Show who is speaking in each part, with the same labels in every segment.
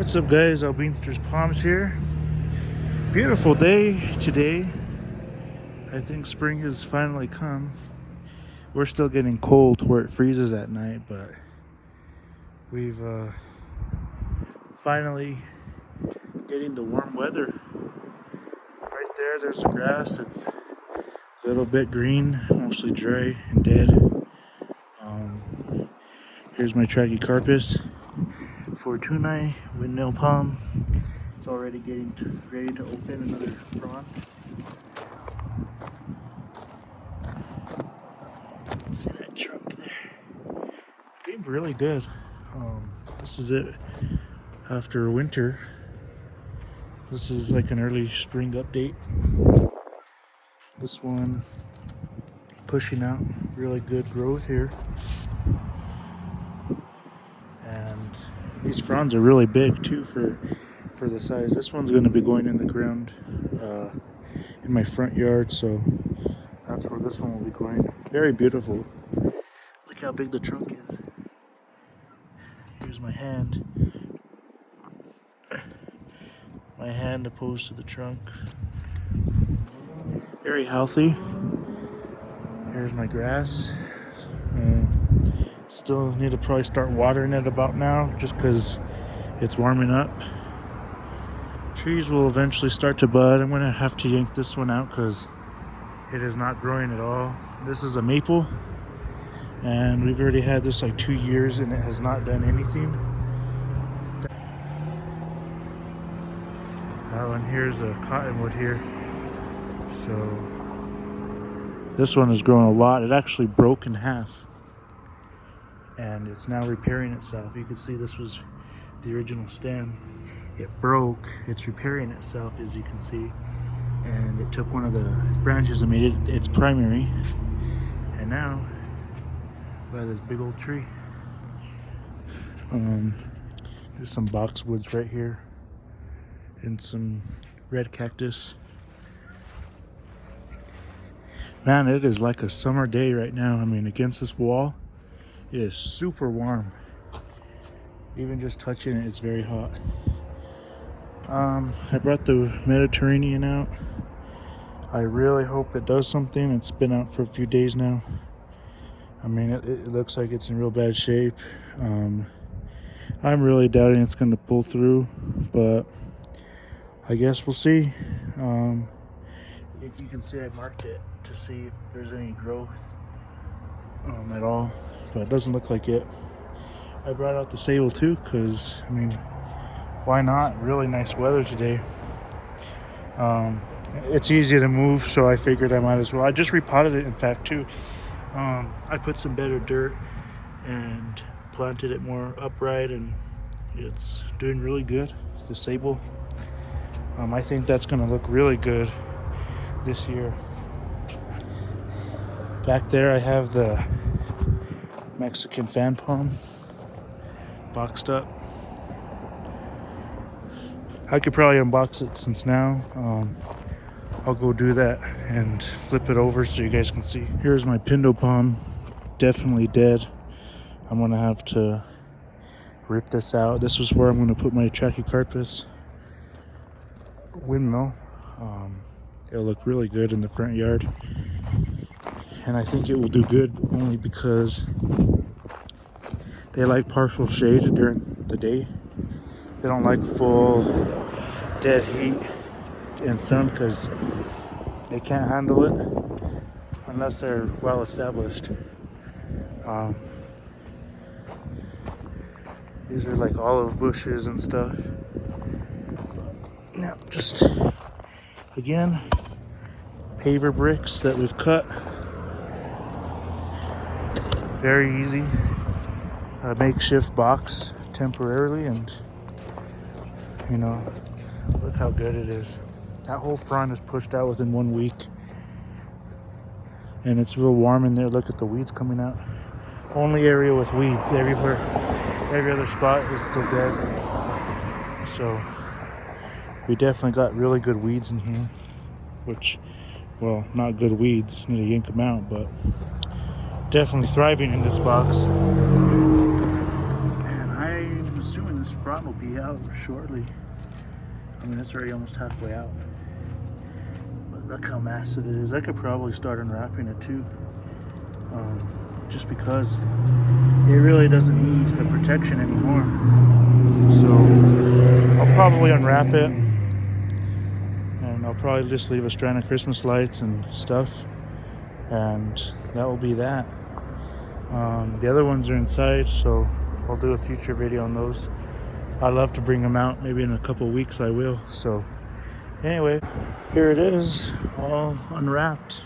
Speaker 1: What's up, guys? Beanster's Palms here. Beautiful day today. I think spring has finally come. We're still getting cold to where it freezes at night, but we've finally getting the warm weather. Right there's the grass. It's a little bit green, mostly dry and dead. Here's my trachycarpus fortunae windmill palm. It's already getting ready to open another frond. See that trunk there? Doing really good. This is it after winter. This is like an early spring update. This one pushing out really good growth here. And these fronds are really big too for the size. This one's going to be going in the ground in my front yard, so that's where this one will be going. Very beautiful. Look how big the trunk is. Here's my hand. My hand opposed to the trunk. Very healthy. Here's my grass. Still need to probably start watering it about now, just because it's warming up. Trees will eventually start to bud. I'm going to have to yank this one out because it is not growing at all. This is a maple, and we've already had this like 2 years and it has not done anything. And here's a cottonwood here. So this one has grown a lot. It actually broke in half, and it's now repairing itself. You can see this was the original stem. It broke. It's repairing itself, as you can see, and it took one of the branches and made it its primary, and now we have this big old tree. There's some boxwoods right here and some red cactus. Man, it is like a summer day right now. I mean, against this wall, it is super warm. Even just touching it, it's very hot. I brought the Mediterranean out. I really hope it does something. It's been out for a few days now. I mean, it looks like it's in real bad shape. I'm really doubting it's going to pull through, but I guess we'll see. You can see I marked it to see if there's any growth at all, but it doesn't look like it. I brought out the sable too because, I mean, why not? Really nice weather today. It's easy to move, so I figured I might as well. I just repotted it, in fact, too. I put some better dirt and planted it more upright, and it's doing really good. The sable. I think that's going to look really good this year. Back there I have the Mexican fan palm boxed up. I could probably unbox it since now. I'll go do that and flip it over so you guys can see. Here's my pindo palm, definitely dead. I'm gonna have to rip this out. This is where I'm gonna put my trachycarpus windmill. It'll look really good in the front yard, and I think it will do good only because they like partial shade during the day. They don't like full dead heat and sun because they can't handle it unless they're well established. These are like olive bushes and stuff. Now, just again, paver bricks that we've cut. Very easy. A makeshift box temporarily, and you know, look how good it is. That whole front is pushed out within 1 week, and it's real warm in there. Look at the weeds coming out. Only area with weeds. Everywhere, every other spot is still dead. So we definitely got really good weeds in here, which, well, not good weeds, need to yank them out, but definitely thriving in this box. And I'm assuming this front will be out shortly. I mean, it's already almost halfway out. But look how massive it is. I could probably start unwrapping it too. Just because it really doesn't need the protection anymore. So I'll probably unwrap it, and I'll probably just leave a strand of Christmas lights and stuff, and that will be that. The other ones are inside, so I'll do a future video on those. I'd love to bring them out. Maybe in a couple weeks I will. So anyway, here it is, all unwrapped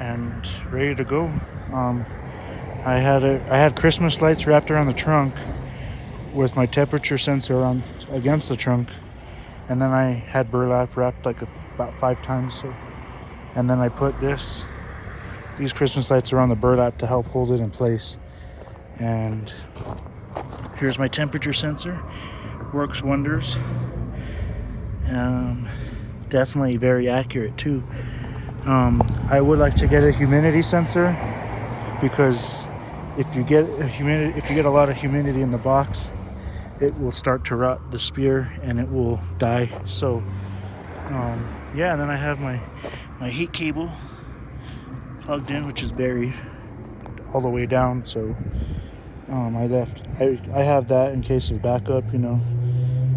Speaker 1: and ready to go. I had Christmas lights wrapped around the trunk with my temperature sensor on against the trunk, and then I had burlap wrapped like about 5 times. So, and then I put these Christmas lights around the burlap to help hold it in place. And here's my temperature sensor. Works wonders. Definitely very accurate too. I would like to get a humidity sensor, because if you get a lot of humidity in the box, it will start to rot the spear and it will die. So yeah, and then I have my heat cable plugged in, which is buried all the way down. So I have that in case of backup, you know.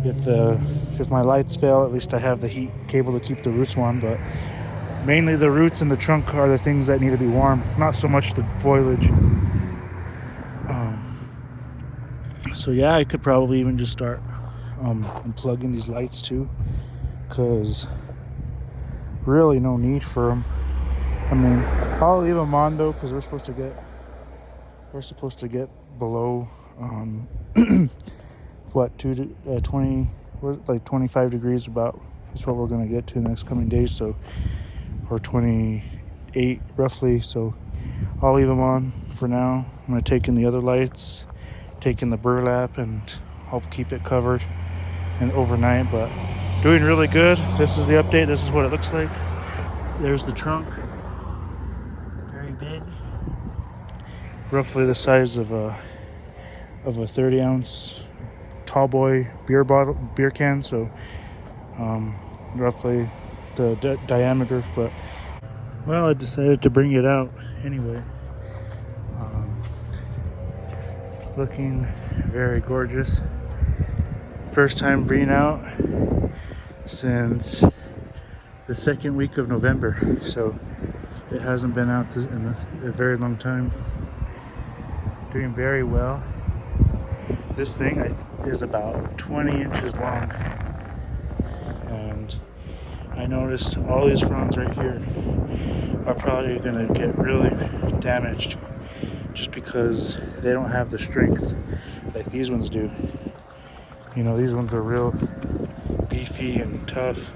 Speaker 1: If my lights fail, at least I have the heat cable to keep the roots warm. But mainly the roots in the trunk are the things that need to be warm, not so much the foliage. So yeah, I could probably even just start unplugging these lights too, because really no need for them. I mean, I'll leave them on though, because we're supposed to get below what 20 like 25 degrees about is what we're going to get to in the next coming days. So, or 28 roughly. So I'll leave them on for now. I'm going to take in the other lights, take in the burlap, and help keep it covered and overnight. But doing really good. This is the update. This is what it looks like. There's the trunk. Very big. Roughly the size of a 30-ounce tall boy beer can. So roughly the diameter. But well, I decided to bring it out anyway. Looking very gorgeous. First time being out since the second week of November, so it hasn't been out in a very long time. Doing very well. This thing is about 20 inches long, and I noticed all these fronds right here are probably going to get really damaged, just because they don't have the strength like these ones do. You know, these ones are real beefy and tough.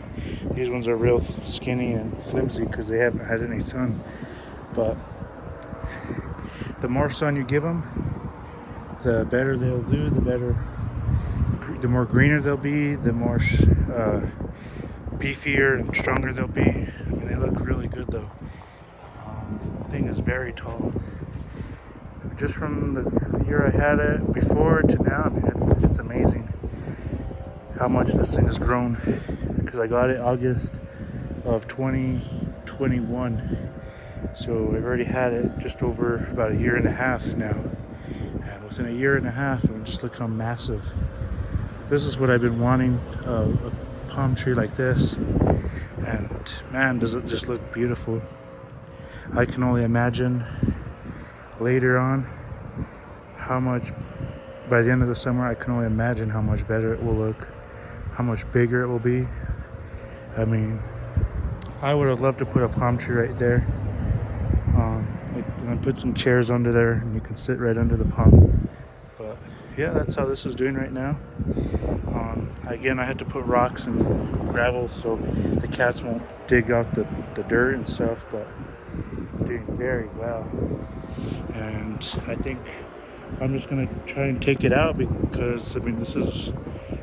Speaker 1: These ones are real skinny and flimsy because they haven't had any sun. But the more sun you give them, the better they'll do, the more greener they'll be, the more beefier and stronger they'll be. I mean, they look really good though. The thing is very tall. Just from the year I had it before to now, I mean, it's amazing how much this thing has grown, because I got it August of 2021. So I've already had it just over about a year and a half now. And within a year and a half, it would just look how massive. This is what I've been wanting, a palm tree like this. And man, does it just look beautiful. I can only imagine later on how much, by the end of the summer, I can only imagine how much better it will look, how much bigger it will be. I mean, I would have loved to put a palm tree right there, and then put some chairs under there, and you can sit right under the palm. But yeah, that's how this is doing right now. Again, I had to put rocks and gravel so the cats won't dig out the dirt and stuff, but doing very well. And I think I'm just gonna try and take it out, because I mean, this is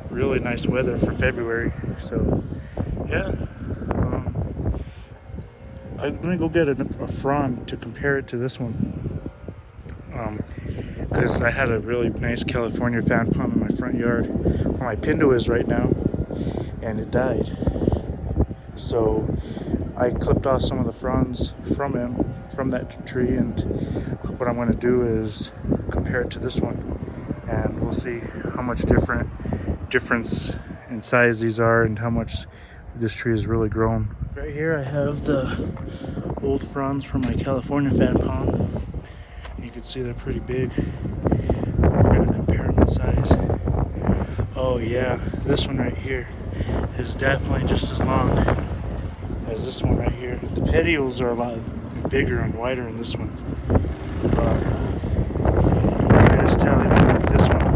Speaker 1: really nice weather for February. So yeah, I'm gonna go get a frond to compare it to this one, because I had a really nice California fan palm in my front yard where my Pindo is right now, and it died. So I clipped off some of the fronds from that tree, and what I'm going to do is compare it to this one, and we'll see how much difference in size these are and how much this tree has really grown. Right here I have the old fronds from my California fan palm. You can see they're pretty big. We're going to compare them in size. Oh yeah, this one right here is definitely just as long as this one right here. The petioles are a lot bigger and wider in this one. But I just tell you about this one.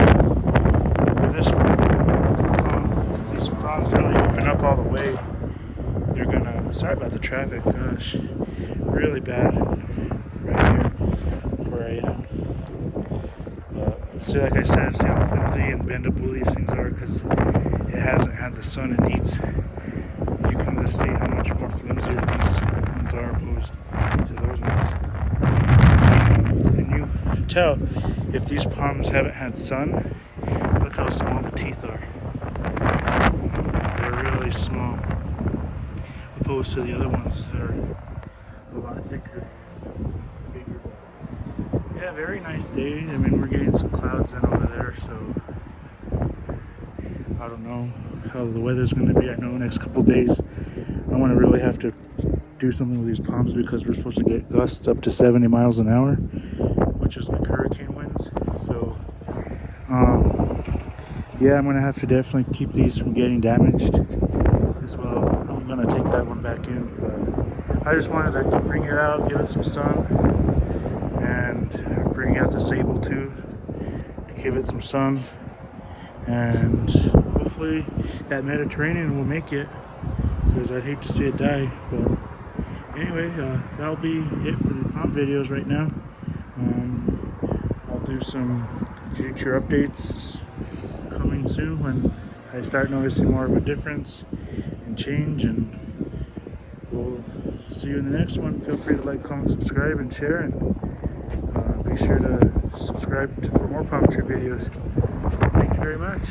Speaker 1: These fronds really open up all the way. They're gonna, sorry about the traffic, gosh, really bad right here where I am. See, like I said, see how flimsy and bendable these things are because it hasn't had the sun it needs. You can just see how much more flimsier these ones are opposed to those ones. And you can tell if these palms haven't had sun, look how small the teeth are. They're really small opposed to the other ones that are a lot thicker, bigger. Yeah, very nice day. I mean, we're getting some clouds in over there, so I don't know how the weather's going to be. I know next couple days I'm going to really have to do something with these palms because we're supposed to get gusts up to 70 miles an hour, which is like hurricane winds. So yeah, I'm going to have to definitely keep these from getting damaged as well. I'm going to take that one back in, but I just wanted to bring it out, give it some sun, and bring out the sable too to give it some sun, and hopefully that Mediterranean will make it, because I'd hate to see it die. But anyway, that'll be it for the palm videos right now. I'll do some future updates coming soon when I start noticing more of a difference and change, and we'll see you in the next one. Feel free to like, comment, subscribe, and share, and be sure to subscribe for more palm tree videos. Thank you very much.